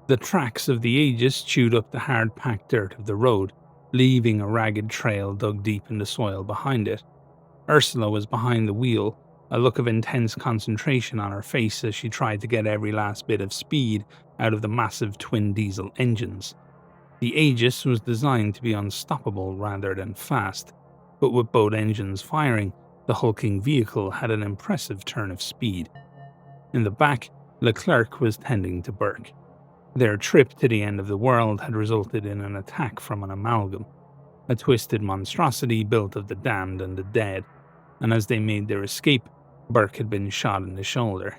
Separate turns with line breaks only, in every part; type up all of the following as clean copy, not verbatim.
The tracks of the Aegis chewed up the hard-packed dirt of the road, leaving a ragged trail dug deep in the soil behind it. Ursula was behind the wheel, a look of intense concentration on her face as she tried to get every last bit of speed out of the massive twin diesel engines. The Aegis was designed to be unstoppable rather than fast, but with both engines firing, the hulking vehicle had an impressive turn of speed. In the back, Leclerc was tending to Burke. Their trip to the end of the world had resulted in an attack from an amalgam, a twisted monstrosity built of the damned and the dead, and as they made their escape, Burke had been shot in the shoulder.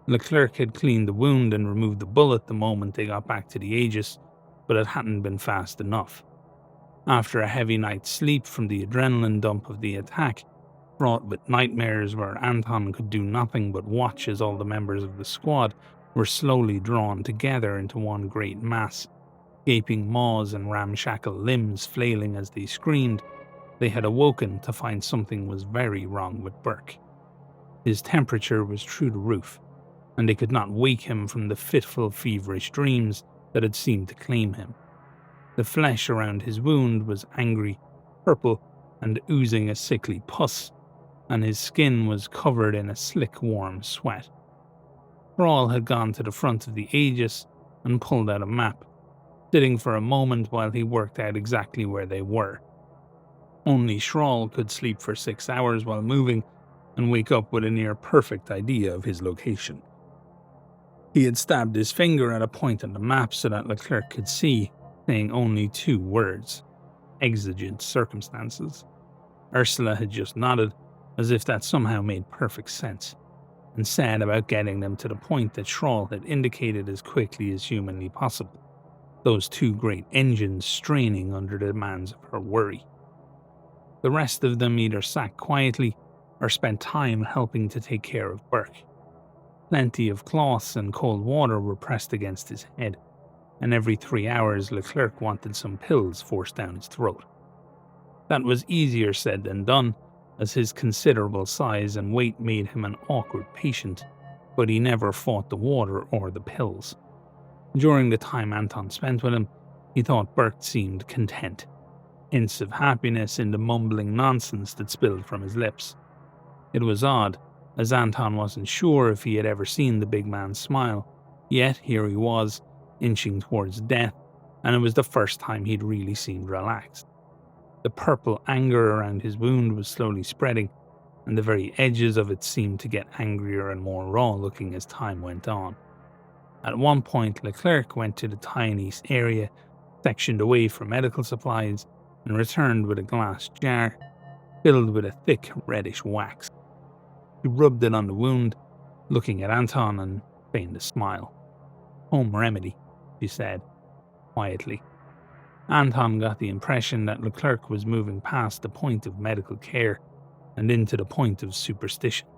Leclerc had cleaned the wound and removed the bullet the moment they got back to the Aegis, but it hadn't been fast enough. After a heavy night's sleep from the adrenaline dump of the attack, fraught with nightmares where Anton could do nothing but watch as all the members of the squad were slowly drawn together into one great mass, gaping maws and ramshackle limbs flailing as they screamed, they had awoken to find something was very wrong with Burke. His temperature was through the roof, and they could not wake him from the fitful, feverish dreams that had seemed to claim him. The flesh around his wound was angry, purple, and oozing a sickly pus, and his skin was covered in a slick, warm sweat. Thrall had gone to the front of the Aegis and pulled out a map, sitting for a moment while he worked out exactly where they were. Only Thrall could sleep for 6 hours while moving and wake up with a near-perfect idea of his location. He had stabbed his finger at a point on the map so that Leclerc could see, saying only 2 words: exigent circumstances. Ursula had just nodded, as if that somehow made perfect sense, and said about getting them to the point that Thrall had indicated as quickly as humanly possible, those 2 great engines straining under the demands of her worry. The rest of them either sat quietly or spent time helping to take care of Burke. Plenty of cloths and cold water were pressed against his head, and every 3 hours Leclerc wanted some pills forced down his throat. That was easier said than done, as his considerable size and weight made him an awkward patient, but he never fought the water or the pills. During the time Anton spent with him, he thought Burke seemed content, hints of happiness in the mumbling nonsense that spilled from his lips. It was odd, as Anton wasn't sure if he had ever seen the big man smile, yet here he was, inching towards death, and it was the first time he'd really seemed relaxed. The purple anger around his wound was slowly spreading, and the very edges of it seemed to get angrier and more raw-looking as time went on. At one point, Leclerc went to the tiny area sectioned away from medical supplies and returned with a glass jar filled with a thick reddish wax. He rubbed it on the wound, looking at Anton, and feigned a smile. "Home remedy," she said, quietly. Anton got the impression that Leclerc was moving past the point of medical care and into the point of superstition.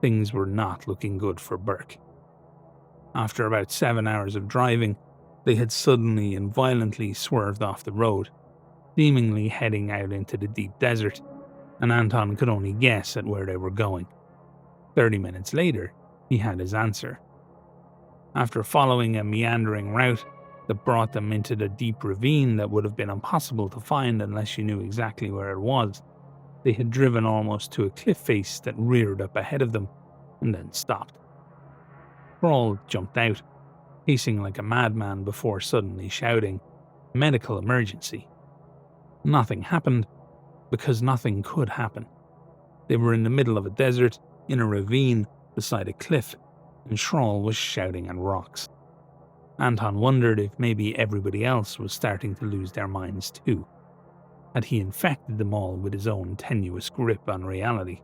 Things were not looking good for Burke. After about 7 hours of driving, they had suddenly and violently swerved off the road, seemingly heading out into the deep desert, and Anton could only guess at where they were going. 30 minutes later, he had his answer. After following a meandering route that brought them into the deep ravine that would have been impossible to find unless you knew exactly where it was, they had driven almost to a cliff face that reared up ahead of them and then stopped. Thrall jumped out, pacing like a madman before suddenly shouting, "Medical emergency." Nothing happened, because nothing could happen. They were in the middle of a desert, in a ravine, beside a cliff, and Thrall was shouting at rocks. Anton wondered if maybe everybody else was starting to lose their minds too. Had he infected them all with his own tenuous grip on reality?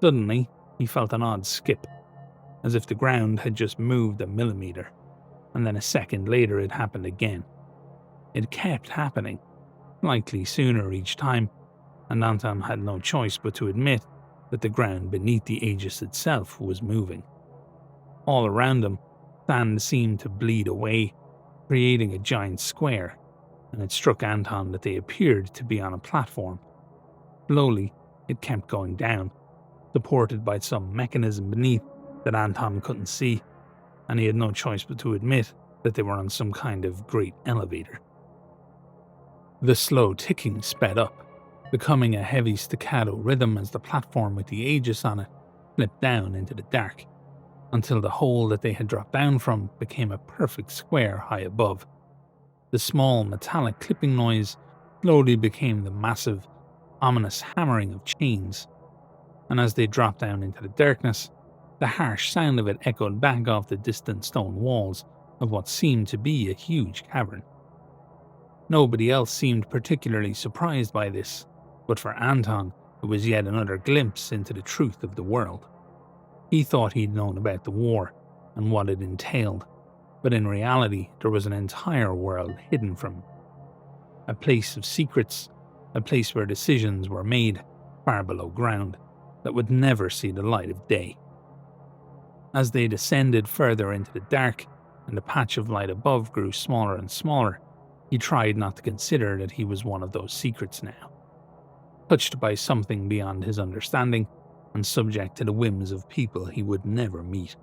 Suddenly, he felt an odd skip, as if the ground had just moved a millimeter, and then a second later it happened again. It kept happening, slightly sooner each time, and Anton had no choice but to admit that the ground beneath the Aegis itself was moving. All around them, sand seemed to bleed away, creating a giant square, and it struck Anton that they appeared to be on a platform. Slowly, it kept going down, supported by some mechanism beneath that Anton couldn't see, and he had no choice but to admit that they were on some kind of great elevator. The slow ticking sped up, becoming a heavy staccato rhythm as the platform with the Aegis on it slipped down into the dark, until the hole that they had dropped down from became a perfect square high above. The small metallic clipping noise slowly became the massive, ominous hammering of chains, and as they dropped down into the darkness, the harsh sound of it echoed back off the distant stone walls of what seemed to be a huge cavern. Nobody else seemed particularly surprised by this, but for Anton, it was yet another glimpse into the truth of the world. He thought he'd known about the war and what it entailed, but in reality there was an entire world hidden from him. A place of secrets, a place where decisions were made far below ground that would never see the light of day. As they descended further into the dark and the patch of light above grew smaller and smaller, he tried not to consider that he was one of those secrets now, touched by something beyond his understanding and subject to the whims of people he would never meet.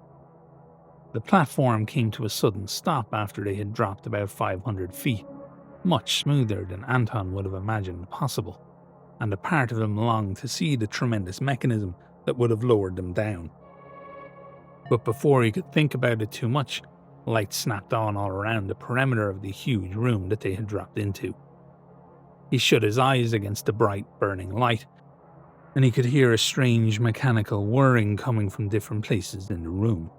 The platform came to a sudden stop after they had dropped about 500 feet, much smoother than Anton would have imagined possible, and a part of him longed to see the tremendous mechanism that would have lowered them down. But before he could think about it too much, light snapped on all around the perimeter of the huge room that they had dropped into. He shut his eyes against the bright, burning light, and he could hear a strange mechanical whirring coming from different places in the room.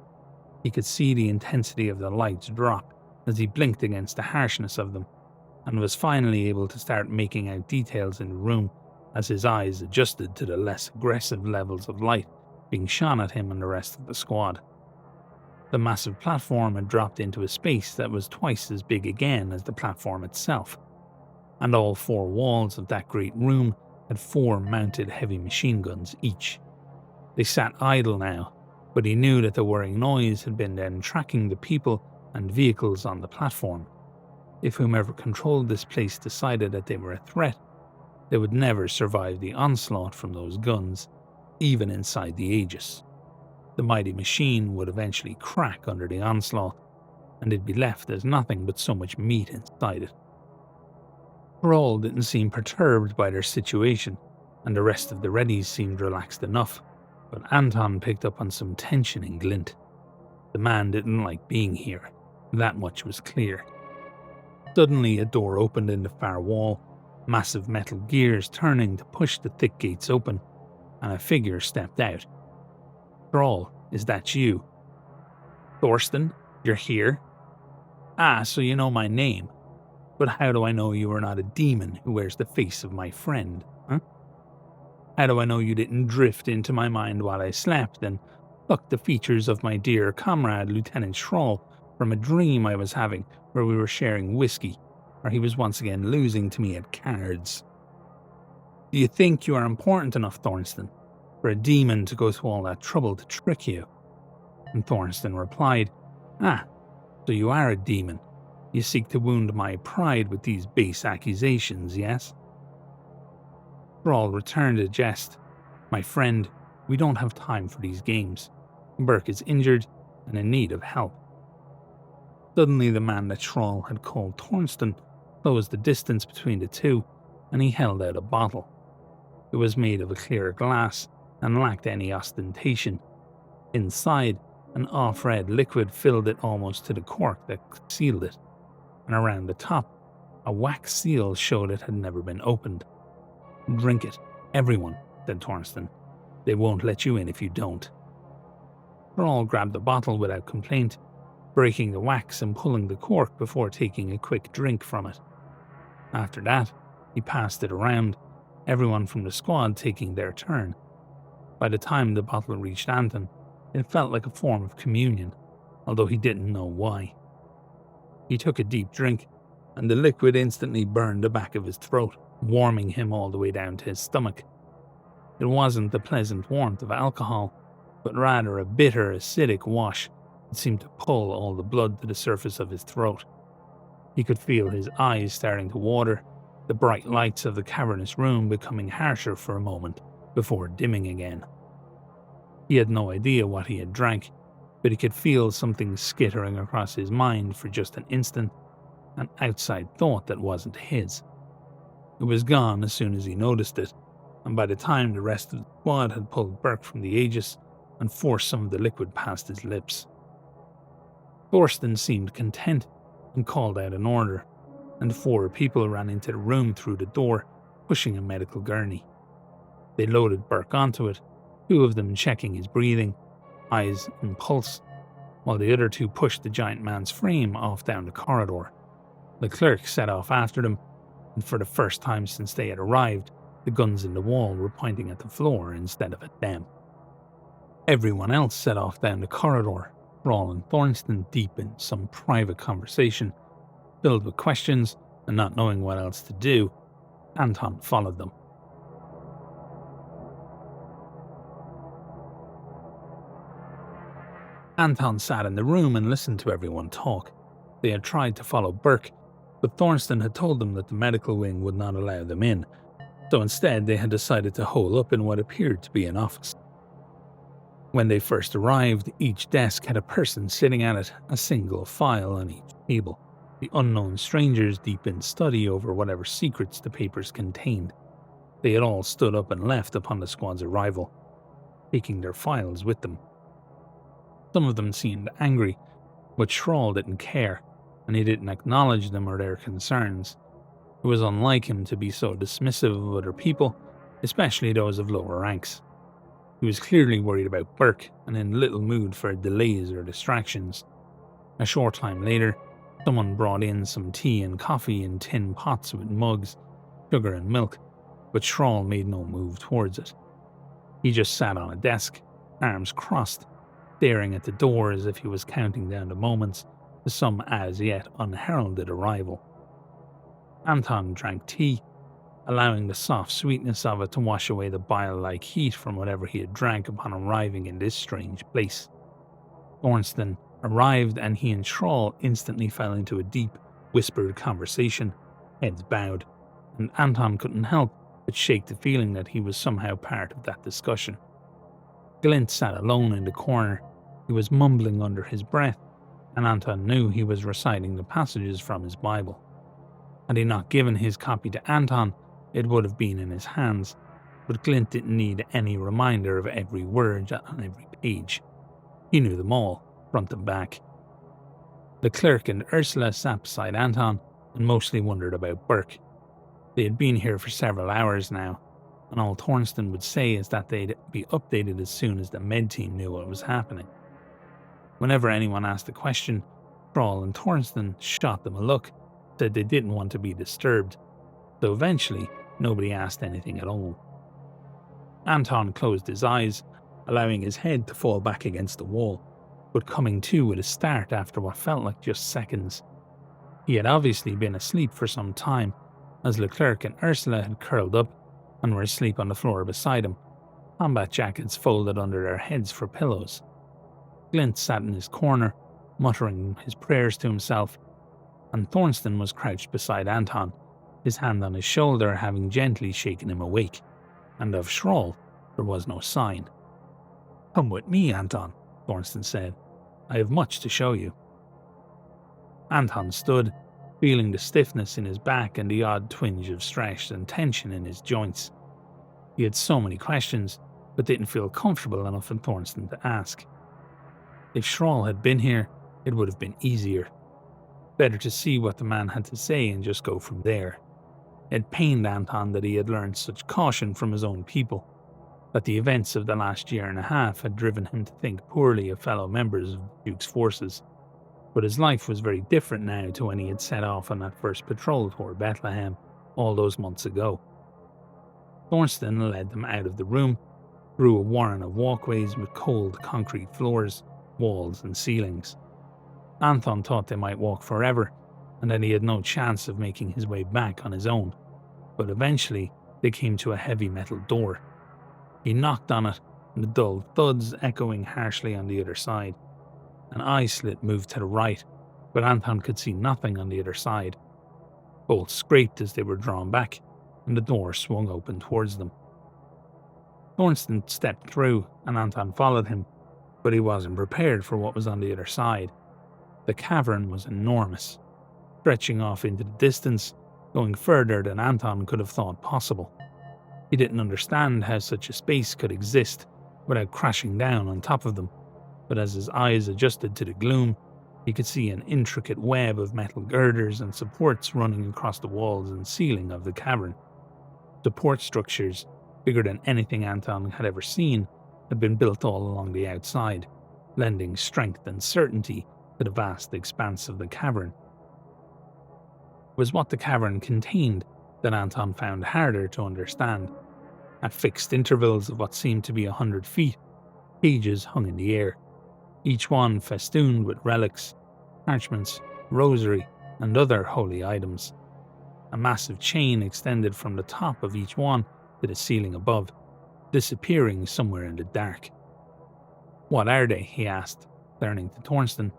He could see the intensity of the lights drop as he blinked against the harshness of them, and was finally able to start making out details in the room as his eyes adjusted to the less aggressive levels of light being shone at him and the rest of the squad. The massive platform had dropped into a space that was twice as big again as the platform itself, and all four walls of that great room had 4 mounted heavy machine guns each. They sat idle now, but he knew that the whirring noise had been them tracking the people and vehicles on the platform. If whomever controlled this place decided that they were a threat, they would never survive the onslaught from those guns, even inside the Aegis. The mighty machine would eventually crack under the onslaught, and it'd be left as nothing but so much meat inside it. Thrall didn't seem perturbed by their situation, and the rest of the Readies seemed relaxed enough, but Anton picked up on some tension in Glint. The man didn't like being here, that much was clear. Suddenly a door opened in the far wall, massive metal gears turning to push the thick gates open, and a figure stepped out. Thrall, is that you? Thorsten, you're here? Ah, so you know my name. But how do I know you are not a demon who wears the face of my friend, huh? How do I know you didn't drift into my mind while I slept and pluck the features of my dear comrade Lieutenant Thrall from a dream I was having where we were sharing whiskey, where he was once again losing to me at cards? Do you think you are important enough, Thorsten, for a demon to go through all that trouble to trick you? And Thorsten replied, Ah, so you are a demon. You seek to wound my pride with these base accusations, yes? Thrall returned a jest. My friend, we don't have time for these games. Burke is injured and in need of help. Suddenly the man that Thrall had called Thorsten closed the distance between the two, and he held out a bottle. It was made of a clear glass and lacked any ostentation. Inside, an off-red liquid filled it almost to the cork that sealed it, and around the top, a wax seal showed it had never been opened. Drink it, everyone, said Thorsten. They won't let you in if you don't. Thrall grabbed the bottle without complaint, breaking the wax and pulling the cork before taking a quick drink from it. After that, he passed it around, everyone from the squad taking their turn. By the time the bottle reached Anton, it felt like a form of communion, although he didn't know why. He took a deep drink, and the liquid instantly burned the back of his throat, warming him all the way down to his stomach. It wasn't the pleasant warmth of alcohol, but rather a bitter, acidic wash that seemed to pull all the blood to the surface of his throat. He could feel his eyes starting to water, the bright lights of the cavernous room becoming harsher for a moment before dimming again. He had no idea what he had drank, but he could feel something skittering across his mind for just an instant, an outside thought that wasn't his. It was gone as soon as he noticed it, and by the time the rest of the squad had pulled Burke from the Aegis and forced some of the liquid past his lips. Thorsten seemed content and called out an order, and 4 people ran into the room through the door, pushing a medical gurney. They loaded Burke onto it, 2 of them checking his breathing, eyes and pulse, while the other 2 pushed the giant man's frame off down the corridor. The clerk set off after them, and for the first time since they had arrived, the guns in the wall were pointing at the floor instead of at them. Everyone else set off down the corridor, Thrall and Thorsten deep in some private conversation. Filled with questions and not knowing what else to do, Anton followed them. Anton sat in the room and listened to everyone talk. They had tried to follow Burke, but Thorsten had told them that the medical wing would not allow them in, so instead they had decided to hole up in what appeared to be an office. When they first arrived, each desk had a person sitting at it, a single file on each table, the unknown strangers deep in study over whatever secrets the papers contained. They had all stood up and left upon the squad's arrival, taking their files with them. Some of them seemed angry, but Thrall didn't care, and he didn't acknowledge them or their concerns. It was unlike him to be so dismissive of other people, especially those of lower ranks. He was clearly worried about Burke and in little mood for delays or distractions. A short time later, someone brought in some tea and coffee in tin pots with mugs, sugar and milk, but Thrall made no move towards it. He just sat on a desk, arms crossed, staring at the door as if he was counting down the moments to some as yet unheralded arrival. Anton drank tea, allowing the soft sweetness of it to wash away the bile-like heat from whatever he had drank upon arriving in this strange place. Thorsten arrived and he and Thrall instantly fell into a deep, whispered conversation, heads bowed, and Anton couldn't help but shake the feeling that he was somehow part of that discussion. Glint sat alone in the corner. He was mumbling under his breath, and Anton knew he was reciting the passages from his Bible. Had he not given his copy to Anton, it would have been in his hands, but Glint didn't need any reminder of every word on every page. He knew them all, front and back. The clerk and Ursula sat beside Anton and mostly wondered about Burke. They had been here for several hours now, and all Thorsten would say is that they'd be updated as soon as the med team knew what was happening. Whenever anyone asked a question, Thrall and Thorsten shot them a look, said they didn't want to be disturbed, so eventually nobody asked anything at all. Anton closed his eyes, allowing his head to fall back against the wall, but coming to with a start after what felt like just seconds. He had obviously been asleep for some time, as Leclerc and Ursula had curled up and were asleep on the floor beside him, combat jackets folded under their heads for pillows. Glint sat in his corner, muttering his prayers to himself, and Thorsten was crouched beside Anton, his hand on his shoulder having gently shaken him awake, and of Thrall there was no sign. "Come with me, Anton," Thorsten said. "I have much to show you." Anton stood, feeling the stiffness in his back and the odd twinge of stress and tension in his joints. He had so many questions, but didn't feel comfortable enough in Thorsten to ask. If Thrall had been here, it would have been easier. Better to see what the man had to say and just go from there. It pained Anton that he had learned such caution from his own people, that the events of the last year and a half had driven him to think poorly of fellow members of the Duke's forces. But his life was very different now to when he had set off on that first patrol toward Bethlehem all those months ago. Thorsten led them out of the room, through a warren of walkways with cold concrete floors, walls and ceilings. Anton thought they might walk forever, and that he had no chance of making his way back on his own, but eventually they came to a heavy metal door. He knocked on it, and the dull thuds echoing harshly on the other side. An eye slit moved to the right, but Anton could see nothing on the other side. Bolts scraped as they were drawn back, and the door swung open towards them. Thorsten stepped through, and Anton followed him. but he wasn't prepared for what was on the other side. The cavern was enormous, stretching off into the distance, going further than Anton could have thought possible. He didn't understand how such a space could exist without crashing down on top of them, but as his eyes adjusted to the gloom, he could see an intricate web of metal girders and supports running across the walls and ceiling of the cavern. Support structures, bigger than anything Anton had ever seen, had been built all along the outside, lending strength and certainty to the vast expanse of the cavern. It was what the cavern contained that Anton found harder to understand. At fixed intervals of what seemed to be 100 feet, cages hung in the air, each one festooned with relics, parchments, rosary, and other holy items. A massive chain extended from the top of each one to the ceiling above, disappearing somewhere in the dark. "What are they?" he asked, turning to Thorsten,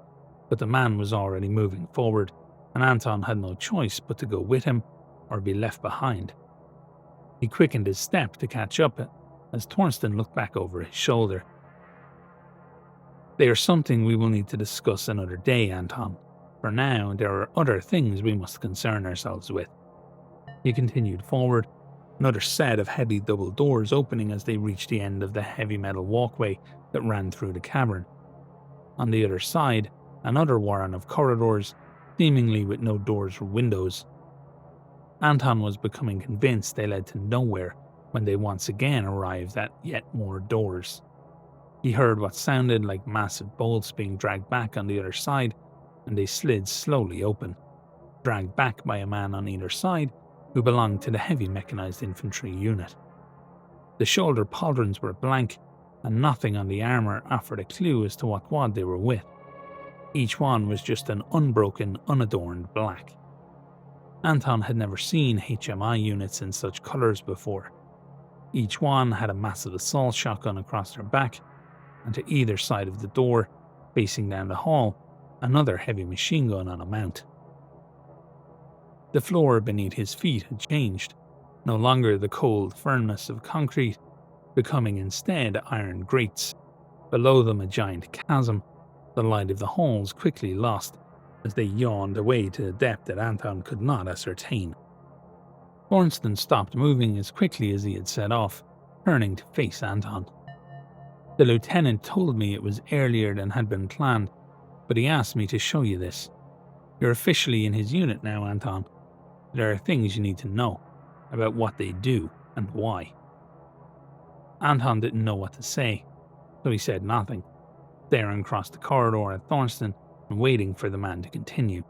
but the man was already moving forward, and Anton had no choice but to go with him or be left behind. He quickened his step to catch up as Thorsten looked back over his shoulder. "They are something we will need to discuss another day, Anton. For now, there are other things we must concern ourselves with." He continued forward, another set of heavy double doors opening as they reached the end of the heavy metal walkway that ran through the cavern. On the other side, another warren of corridors, seemingly with no doors or windows. Anton was becoming convinced they led to nowhere when they once again arrived at yet more doors. He heard what sounded like massive bolts being dragged back on the other side, and they slid slowly open, dragged back by a man on either side who belonged to the heavy mechanized infantry unit. The shoulder pauldrons were blank, and nothing on the armour offered a clue as to what wad they were with. Each one was just an unbroken, unadorned black. Anton had never seen HMI units in such colours before. Each one had a massive assault shotgun across their back, and to either side of the door, facing down the hall, another heavy machine gun on a mount. The floor beneath his feet had changed, no longer the cold firmness of concrete, becoming instead iron grates. Below them a giant chasm, the light of the halls quickly lost as they yawned away to a depth that Anton could not ascertain. Thorsten stopped moving as quickly as he had set off, turning to face Anton. "The lieutenant told me it was earlier than had been planned, but he asked me to show you this. You're officially in his unit now, Anton. There are things you need to know about what they do and why." Anton didn't know what to say, so he said nothing, staring across the corridor at Thorsten and waiting for the man to continue.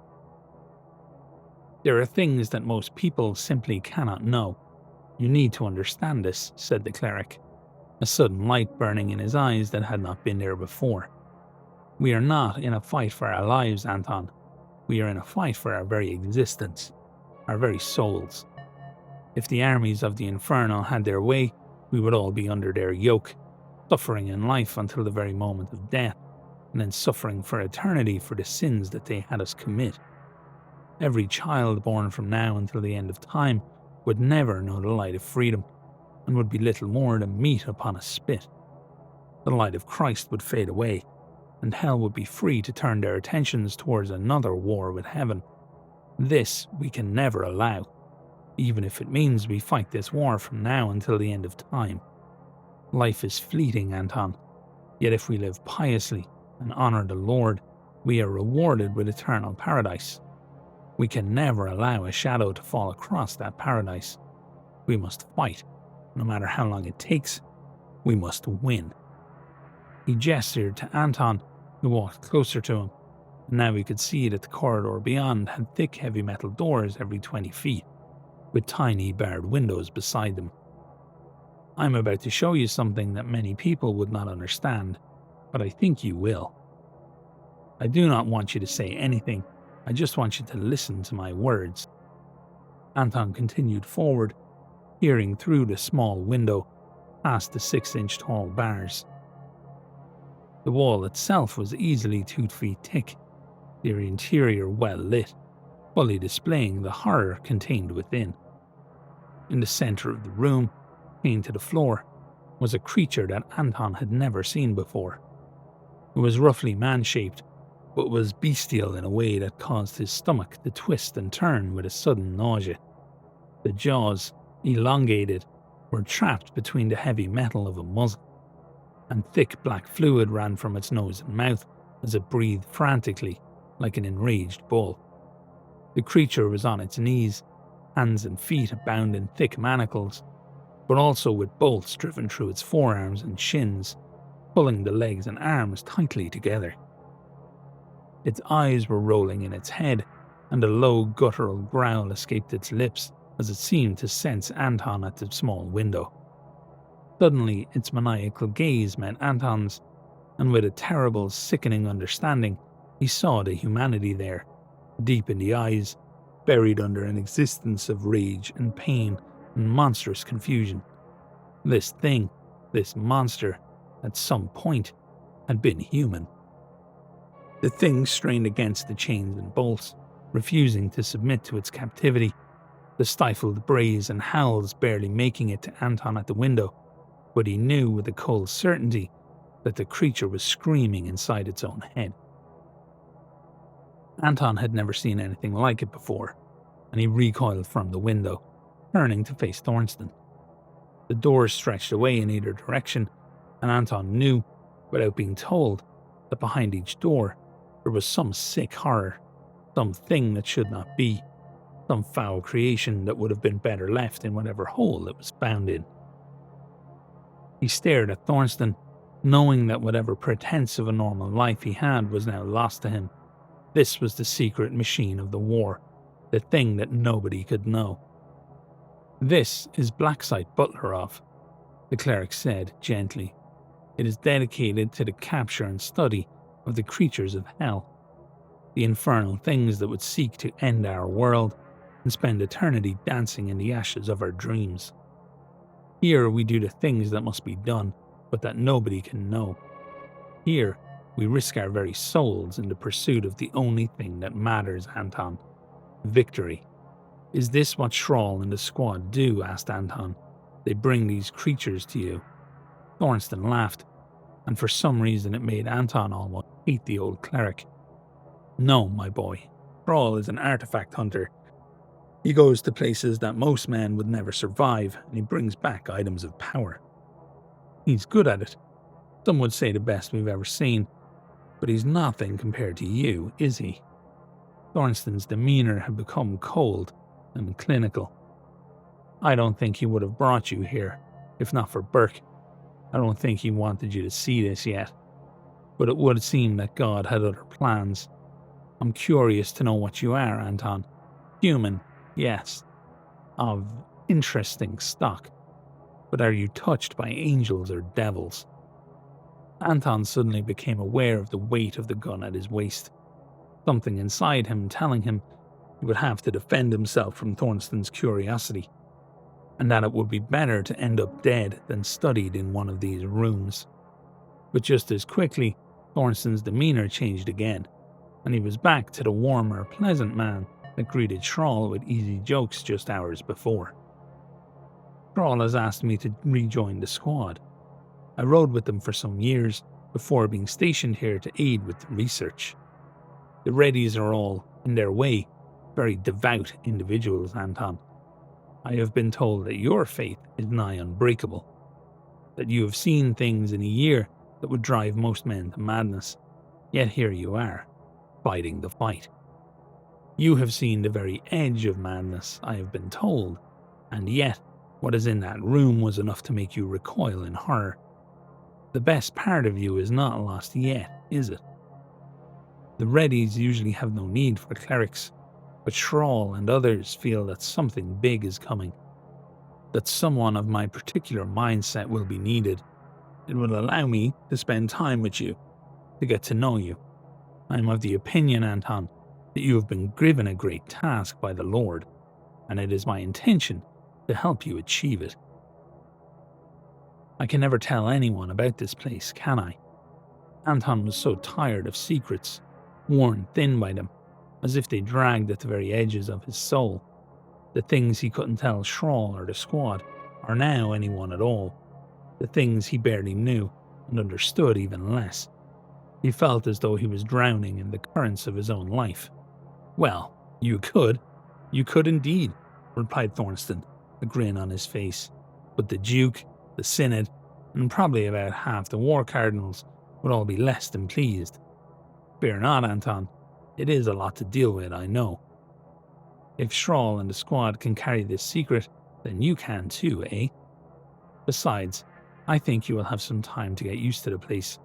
"There are things that most people simply cannot know. You need to understand this," said the cleric, a sudden light burning in his eyes that had not been there before. "We are not in a fight for our lives, Anton. We are in a fight for our very existence, our very souls. If the armies of the Infernal had their way, we would all be under their yoke, suffering in life until the very moment of death, and then suffering for eternity for the sins that they had us commit. Every child born from now until the end of time would never know the light of freedom, and would be little more than meat upon a spit. The light of Christ would fade away, and hell would be free to turn their attentions towards another war with heaven. This we can never allow, even if it means we fight this war from now until the end of time. Life is fleeting, Anton, yet if we live piously and honour the Lord, we are rewarded with eternal paradise. We can never allow a shadow to fall across that paradise. We must fight, no matter how long it takes. We must win." He gestured to Anton, who walked closer to him, and now he could see that the corridor beyond had thick heavy metal doors every 20 feet, with tiny barred windows beside them. "I'm about to show you something that many people would not understand, but I think you will. I do not want you to say anything, I just want you to listen to my words." Anton continued forward, peering through the small window, past the 6-inch tall bars. The wall itself was easily 2 feet thick, the interior well lit, fully displaying the horror contained within. In the centre of the room, chained to the floor, was a creature that Anton had never seen before. It was roughly man-shaped, but was bestial in a way that caused his stomach to twist and turn with a sudden nausea. The jaws, elongated, were trapped between the heavy metal of a muzzle, and thick black fluid ran from its nose and mouth as it breathed frantically like an enraged bull. The creature was on its knees, hands and feet bound in thick manacles, but also with bolts driven through its forearms and shins, pulling the legs and arms tightly together. Its eyes were rolling in its head, and a low guttural growl escaped its lips as it seemed to sense Anton at the small window. Suddenly, its maniacal gaze met Anton's, and with a terrible, sickening understanding, he saw the humanity there, deep in the eyes, buried under an existence of rage and pain and monstrous confusion. This thing, this monster, at some point, had been human. The thing strained against the chains and bolts, refusing to submit to its captivity, the stifled brays and howls barely making it to Anton at the window, but he knew with a cold certainty that the creature was screaming inside its own head. Anton had never seen anything like it before, and he recoiled from the window, turning to face Thornston. The doors stretched away in either direction, and Anton knew, without being told, that behind each door there was some sick horror, some thing that should not be, some foul creation that would have been better left in whatever hole it was found in. He stared at Thornston, knowing that whatever pretense of a normal life he had was now lost to him. This was the secret machine of the war, the thing that nobody could know. "This is Blacksite Butlerov," the cleric said gently. "It is dedicated to the capture and study of the creatures of hell, the infernal things that would seek to end our world and spend eternity dancing in the ashes of our dreams. Here we do the things that must be done, but that nobody can know. Here we risk our very souls in the pursuit of the only thing that matters, Anton. Victory. Is this what Thrall and the squad do?" asked Anton. "They bring these creatures to you." Thornston laughed, and for some reason it made Anton almost hate the old cleric. "No, my boy. Thrall is an artifact hunter. He goes to places that most men would never survive, and he brings back items of power. He's good at it. Some would say the best we've ever seen, but he's nothing compared to you, is he?" Thornston's demeanor had become cold and clinical. "I don't think he would have brought you here, if not for Burke. I don't think he wanted you to see this yet. But it would seem that God had other plans. I'm curious to know what you are, Anton. Human, yes. Of interesting stock. But are you touched by angels or devils?" Anton suddenly became aware of the weight of the gun at his waist. Something inside him telling him he would have to defend himself from Thornston's curiosity, and that it would be better to end up dead than studied in one of these rooms. But just as quickly, Thornston's demeanor changed again, and he was back to the warmer, pleasant man that greeted Thrall with easy jokes just hours before. "Thrall has asked me to rejoin the squad. I rode with them for some years before being stationed here to aid with the research. The Readies are all, in their way, very devout individuals, Anton. I have been told that your faith is nigh unbreakable, that you have seen things in a year that would drive most men to madness, yet here you are, fighting the fight. You have seen the very edge of madness, I have been told, and yet what is in that room was enough to make you recoil in horror. The best part of you is not lost yet, is it? The Readies usually have no need for clerics, but Thrall and others feel that something big is coming, that someone of my particular mindset will be needed. It will allow me to spend time with you, to get to know you. I am of the opinion, Anton, that you have been given a great task by the Lord, and it is my intention to help you achieve it. I can never tell anyone about this place, can I?" Anton was so tired of secrets, worn thin by them, as if they dragged at the very edges of his soul. The things he couldn't tell Thrall or the squad, or now anyone at all. The things he barely knew and understood even less. He felt as though he was drowning in the currents of his own life. "Well, you could. You could indeed," replied Thornston, a grin on his face. "But the Duke, the Synod, and probably about half the War Cardinals would all be less than pleased. Fear not, Anton. It is a lot to deal with, I know. If Schrahl and the squad can carry this secret, then you can too, eh? Besides, I think you will have some time to get used to the place.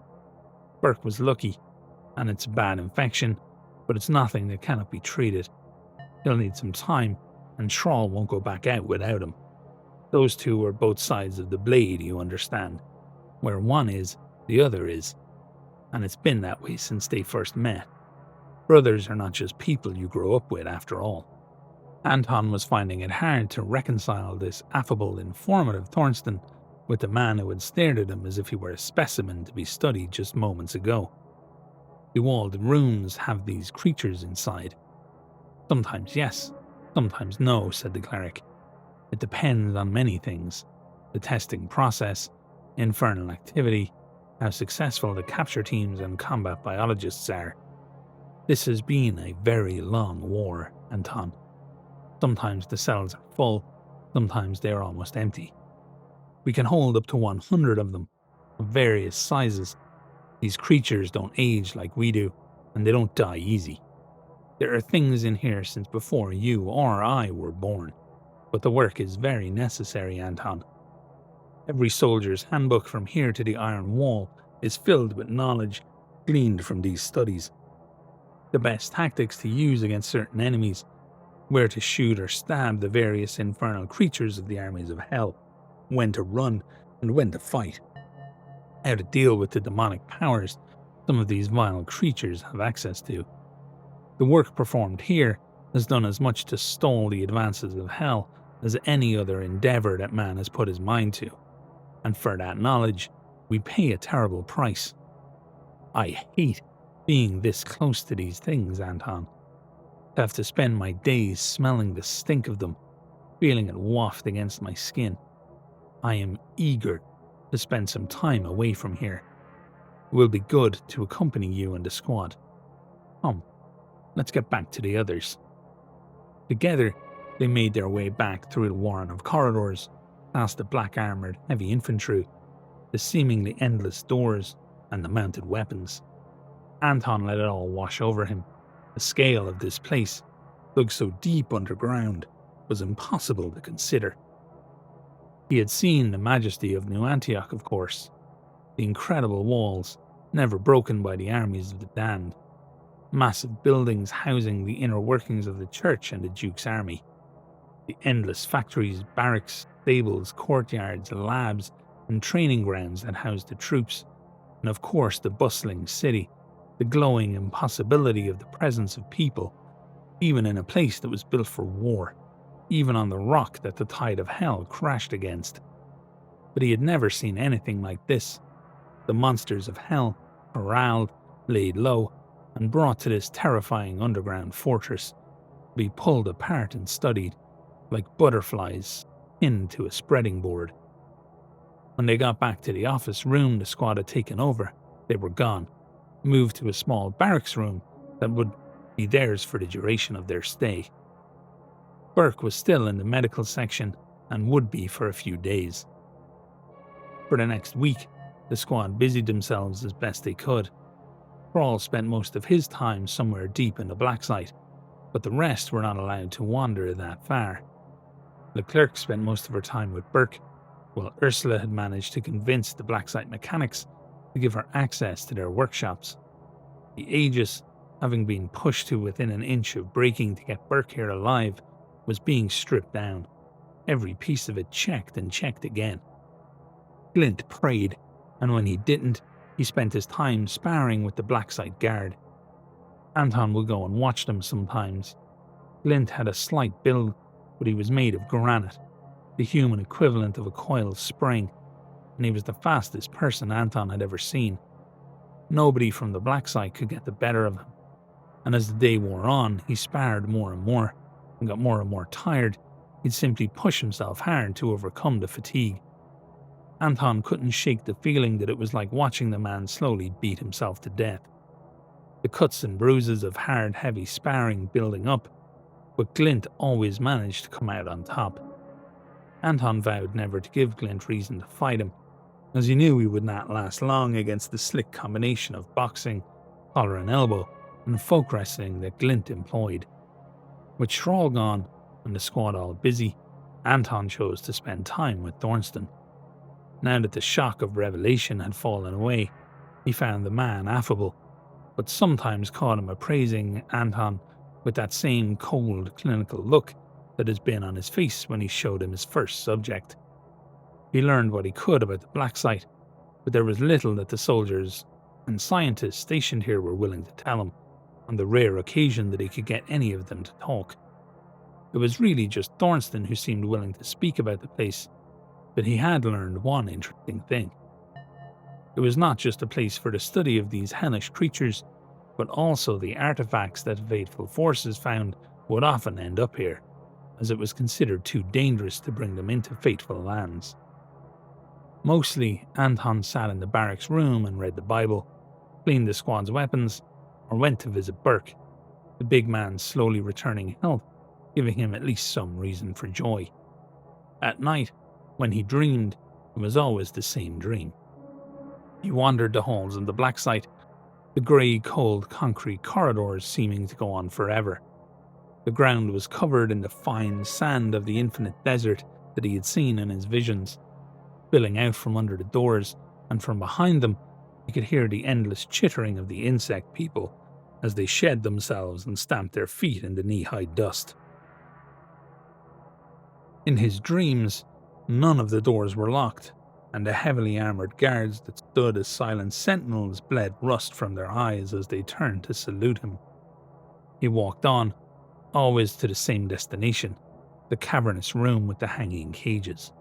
Burke was lucky, and it's a bad infection, but it's nothing that cannot be treated. He'll need some time, and Schrahl won't go back out without him. Those two are both sides of the blade, you understand. Where one is, the other is. And it's been that way since they first met. Brothers are not just people you grow up with, after all." Anton was finding it hard to reconcile this affable, informative Thornston with the man who had stared at him as if he were a specimen to be studied just moments ago. "Do all the rooms have these creatures inside?" "Sometimes yes, sometimes no," said the cleric. "It depends on many things. The testing process, infernal activity, how successful the capture teams and combat biologists are. This has been a very long war, Anton. Sometimes the cells are full, sometimes they are almost empty. We can hold up to 100 of them, of various sizes. These creatures don't age like we do, and they don't die easy. There are things in here since before you or I were born, but the work is very necessary, Anton. Every soldier's handbook from here to the Iron Wall is filled with knowledge gleaned from these studies. The best tactics to use against certain enemies, where to shoot or stab the various infernal creatures of the armies of hell, when to run and when to fight, how to deal with the demonic powers some of these vile creatures have access to. The work performed here has done as much to stall the advances of hell as any other endeavour that man has put his mind to, and for that knowledge we pay a terrible price. I hate being this close to these things, Anton. To have to spend my days smelling the stink of them, feeling it waft against my skin. I am eager to spend some time away from here. It will be good to accompany you and the squad. Come, let's get back to the others. Together, they made their way back through the warren of corridors, past the black-armoured heavy infantry, the seemingly endless doors, and the mounted weapons. Anton let it all wash over him. The scale of this place, dug so deep underground, was impossible to consider. He had seen the majesty of New Antioch, of course, the incredible walls, never broken by the armies of the damned, massive buildings housing the inner workings of the church and the Duke's army, the endless factories, barracks, stables, courtyards, labs, and training grounds that housed the troops, and of course the bustling city, the glowing impossibility of the presence of people, even in a place that was built for war, even on the rock that the tide of hell crashed against. But he had never seen anything like this. The monsters of hell, corralled, laid low, and brought to this terrifying underground fortress, to be pulled apart and studied, like butterflies pinned to a spreading board. When they got back to the office room the squad had taken over, they were gone, moved to a small barracks room that would be theirs for the duration of their stay. Burke was still in the medical section and would be for a few days. For the next week, the squad busied themselves as best they could. Thrall spent most of his time somewhere deep in the black site, but the rest were not allowed to wander that far. Leclerc spent most of her time with Burke, while Ursula had managed to convince the black site mechanics to give her access to their workshops. The Aegis, having been pushed to within an inch of breaking to get Burke here alive, was being stripped down, every piece of it checked and checked again. Glint prayed, and when he didn't, he spent his time sparring with the black site guard. Anton would go and watch them sometimes. Glint had a slight build, but he was made of granite, the human equivalent of a coiled spring, and he was the fastest person Anton had ever seen. Nobody from the black site could get the better of him, and as the day wore on, he sparred more and more, and got more and more tired. He'd simply push himself hard to overcome the fatigue. Anton couldn't shake the feeling that it was like watching the man slowly beat himself to death. The cuts and bruises of hard, heavy sparring building up, but Glint always managed to come out on top. Anton vowed never to give Glint reason to fight him, as he knew he would not last long against the slick combination of boxing, collar and elbow, and folk wrestling that Glint employed. With Thrall gone and the squad all busy, Anton chose to spend time with Thornston. Now that the shock of revelation had fallen away, he found the man affable, but sometimes caught him appraising Anton with that same cold, clinical look that has been on his face when he showed him his first subject. He learned what he could about the black site, but there was little that the soldiers and scientists stationed here were willing to tell him, on the rare occasion that he could get any of them to talk. It was really just Thornston who seemed willing to speak about the place, but he had learned one interesting thing. It was not just a place for the study of these hellish creatures, but also the artifacts that fateful forces found would often end up here, as it was considered too dangerous to bring them into fateful lands. Mostly, Anton sat in the barracks room and read the Bible, cleaned the squad's weapons, or went to visit Burke, the big man's slowly returning health, giving him at least some reason for joy. At night, when he dreamed, it was always the same dream. He wandered the halls of the black site, the grey, cold concrete corridors seeming to go on forever. The ground was covered in the fine sand of the infinite desert that he had seen in his visions. Spilling out from under the doors, and from behind them, he could hear the endless chittering of the insect people as they shed themselves and stamped their feet in the knee-high dust. In his dreams, none of the doors were locked, and the heavily armoured guards that stood as silent sentinels bled rust from their eyes as they turned to salute him. He walked on, always to the same destination, the cavernous room with the hanging cages.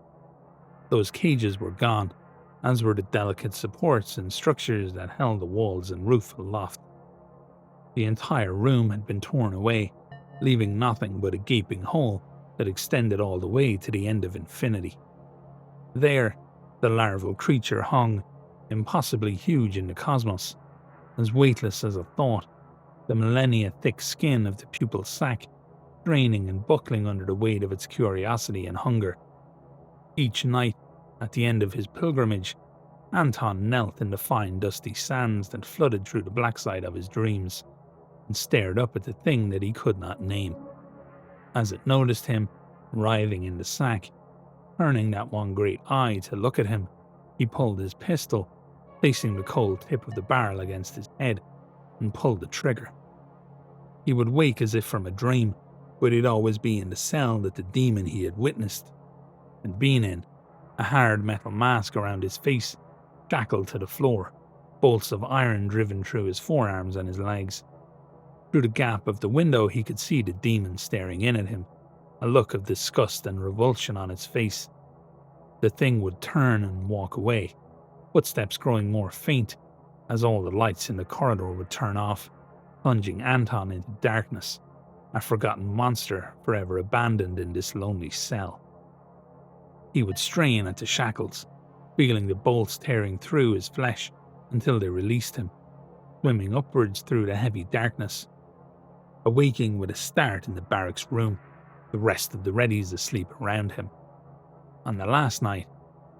Those cages were gone, as were the delicate supports and structures that held the walls and roof aloft. The entire room had been torn away, leaving nothing but a gaping hole that extended all the way to the end of infinity. There, the larval creature hung, impossibly huge in the cosmos, as weightless as a thought, the millennia-thick skin of the pupil sac straining and buckling under the weight of its curiosity and hunger. Each night, at the end of his pilgrimage, Anton knelt in the fine dusty sands that flooded through the black side of his dreams, and stared up at the thing that he could not name. As it noticed him, writhing in the sack, turning that one great eye to look at him, he pulled his pistol, placing the cold tip of the barrel against his head, and pulled the trigger. He would wake as if from a dream, but he'd always be in the cell that the demon he had witnessed had been in, a hard metal mask around his face, shackled to the floor, bolts of iron driven through his forearms and his legs. Through the gap of the window he could see the demon staring in at him, a look of disgust and revulsion on its face. The thing would turn and walk away, footsteps growing more faint, as all the lights in the corridor would turn off, plunging Anton into darkness, a forgotten monster forever abandoned in this lonely cell. He would strain at the shackles, feeling the bolts tearing through his flesh until they released him, swimming upwards through the heavy darkness, awaking with a start in the barracks room, the rest of the Readies asleep around him. On the last night,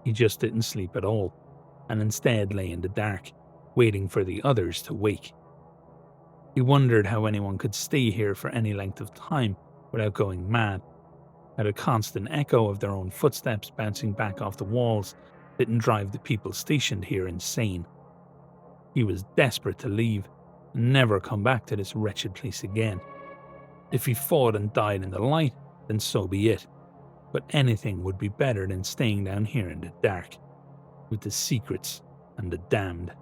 he just didn't sleep at all, and instead lay in the dark, waiting for the others to wake. He wondered how anyone could stay here for any length of time without going mad, how the constant echo of their own footsteps bouncing back off the walls didn't drive the people stationed here insane. He was desperate to leave and never come back to this wretched place again. If he fought and died in the light, then so be it, but anything would be better than staying down here in the dark, with the secrets and the damned.